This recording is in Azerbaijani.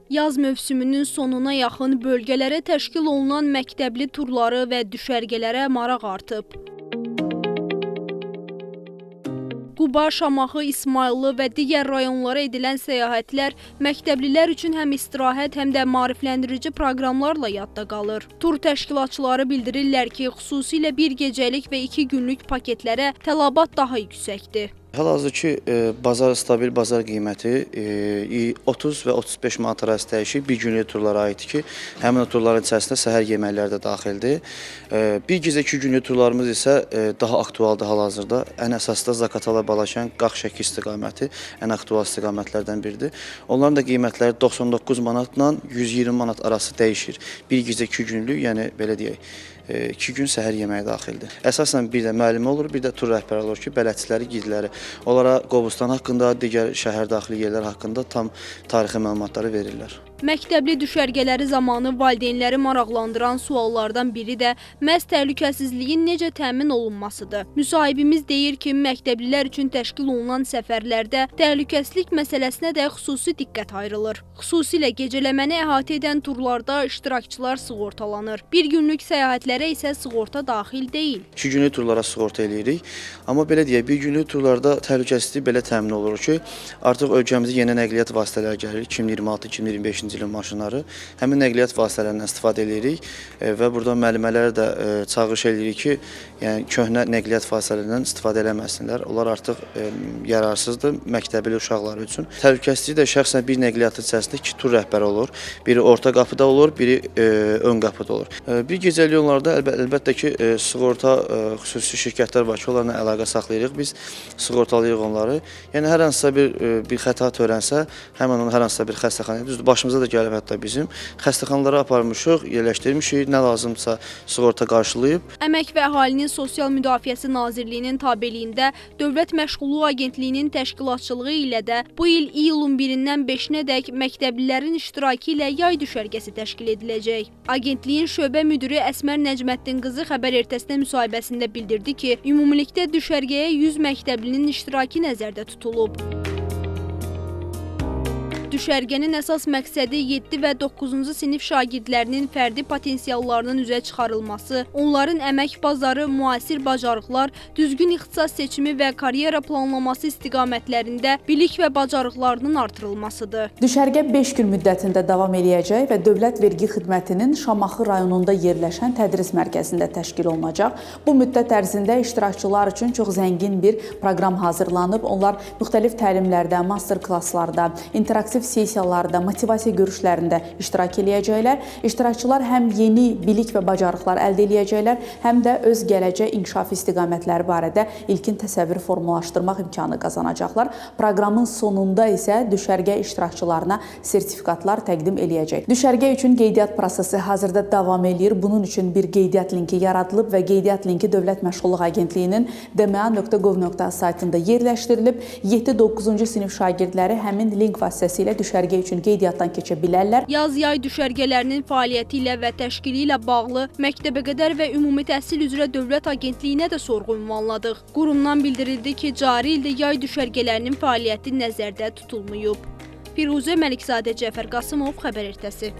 Yaz mövsümünün sonuna yaxın bölgələrə təşkil olunan məktəbli turları və düşərgələrə maraq artıb. Quba, Şamaxı, İsmayıllı və digər rayonlara edilən səyahətlər məktəblilər üçün həm istirahət, həm də maarifləndirici proqramlarla yadda qalır. Tur təşkilatçıları bildirirlər ki, xüsusilə bir gecəlik və 2 günlük paketlərə tələbat daha yüksəkdir. Hal-hazırki stabil bazar qiyməti 30 və 35 manat arası dəyişir. Bir günlük turlara aiddir ki, həmin o turların içərisində səhər yeməkləri də daxildir. Bir gecə 2 günlük turlarımız isə daha aktualdır hal-hazırda. Ən əsasda Zaqatala, Balakən, Qax-Şəki istiqaməti ən aktual istiqamətlərdən biridir. Onların da qiymətləri 99 manatla 120 manat arası dəyişir. Bir gecə 2 günlük, yəni belə deyək, 2 gün səhər yeməyi daxildir. Əsasən bir də müəllimə olur, bir də tur rəhbəri olur ki, bələdçiləri, gidləri onlara Qobustan haqqında, digər şəhər daxili yerlər haqqında tam tarixi məlumatları verirlər. Məktəbli düşərgələri zamanı valideynləri maraqlandıran suallardan biri də məhz təhlükəsizliyin necə təmin olunmasıdır. Müsahibimiz deyir ki, məktəblilər üçün təşkil olunan səfərlərdə təhlükəsizlik məsələsinə də xüsusi diqqət ayrılır. Xüsusilə gecələməni əhatə edən turlarda iştirakçılar sığortalanır. Bir günlük səyahətlərə isə sığorta daxil deyil. 2 günlük turlara sığorta eləyirik. Amma belə deyək, bir günlük turlarda təhlükəsizlik belə təmin olunur ki, artıq ölkəmizə yeni nəqliyyat vasitələri gəlir. 2026-2025-ci ilin maşınları. Həmin nəqliyyat vasitələrindən istifadə edirik və burada müəllimələrə də çağırış edirik ki, yəni köhnə nəqliyyat vasitələrindən istifadə eləməsinlər. Onlar artıq yararsızdır məktəbli uşaqlar üçün. Təhlükəsizlik də şəxsən bir nəqliyyatın içərisində 2 tur rəhbəri olur. Biri orta qapıda olur, biri ön qapıda olur. Bir gecəlik onlarda əlbəttə ki, sığorta xüsusi şirkətlər var ki, onlarla əlaqə saxlayırıq. Biz sığortalayırıq onları. Yəni hər hansısa bir xəta törənsə, həmin onu hər hansısa bir xəstəxanaya, düzdür, başımıza da gəlib hətta bizim xəstəxanalara aparmışıq, yerləşdirmişik, nə lazımsa sığorta qarşılayıb. Əmək və Əhalinin Sosial Müdafiəsi Nazirliyinin tabeliyində Dövlət Məşğulluq Agentliyinin təşkilatçılığı ilə də bu il iyulun 1-dən 5-nədək məktəblilərin iştirakı ilə yay düşərgəsi təşkil ediləcək. Agentliyin şöbə müdiri Əsmər Nəcməddin qızı Xəbər Ertəsinə müsahibəsində bildirdi ki, ümumilikdə düşərgəyə 100 məktəblinin iştirakı nəzərdə tutulub. Düşərgənin əsas məqsədi 7 və 9-cu sinif şagirdlərinin fərdi potensiallarının üzə çıxarılması, onların əmək bazarı, müasir bacarıqlar, düzgün ixtisas seçimi və karyera planlaması istiqamətlərində bilik və bacarıqlarının artırılmasıdır. Düşərgə 5 gün müddətində davam edəcək və Dövlət Vergi Xidmətinin Şamaxı rayonunda yerləşən tədris mərkəzində təşkil olunacaq. Bu müddət ərzində iştirakçılar üçün çox zəngin bir proqram hazırlanıb. Onlar müxtəlif təlimlərdə, master klasslarda, interaktiv sessiyalarda, motivasiya görüşlərində iştirak eləyəcəklər. İştirakçılar həm yeni bilik və bacarıqlar əldə eləyəcəklər, həm də öz gələcək inkişaf istiqamətləri barədə ilkin təsəvvür formalaşdırmaq imkanı qazanacaqlar. Proqramın sonunda isə düşərgə iştirakçılarına sertifikatlar təqdim eləyəcək. Düşərgə üçün qeydiyyat prosesi hazırda davam eləyir. Bunun üçün bir qeydiyyat linki yaradılıb və qeydiyyat linki Dövlət Məşğulluq Agentliyinin dma.gov.az saytında yerləşdirilib. 7-9-cu sinif şagirdləri həmin link vasitəsilə düşərgə üçün qeydiyyatdan keçə bilərlər. Yaz-yay düşərgələrinin fəaliyyəti ilə və təşkili ilə bağlı məktəbəqədər və ümumi təhsil üzrə Dövlət Agentliyinə də sorğu ünvanladıq. Qurumdan bildirildi ki, cari ildə yay düşərgələrinin fəaliyyəti nəzərdə tutulmayıb. Firuzə Məlikzadə, Cəfər Qasımov, Xəbər Ertəsi.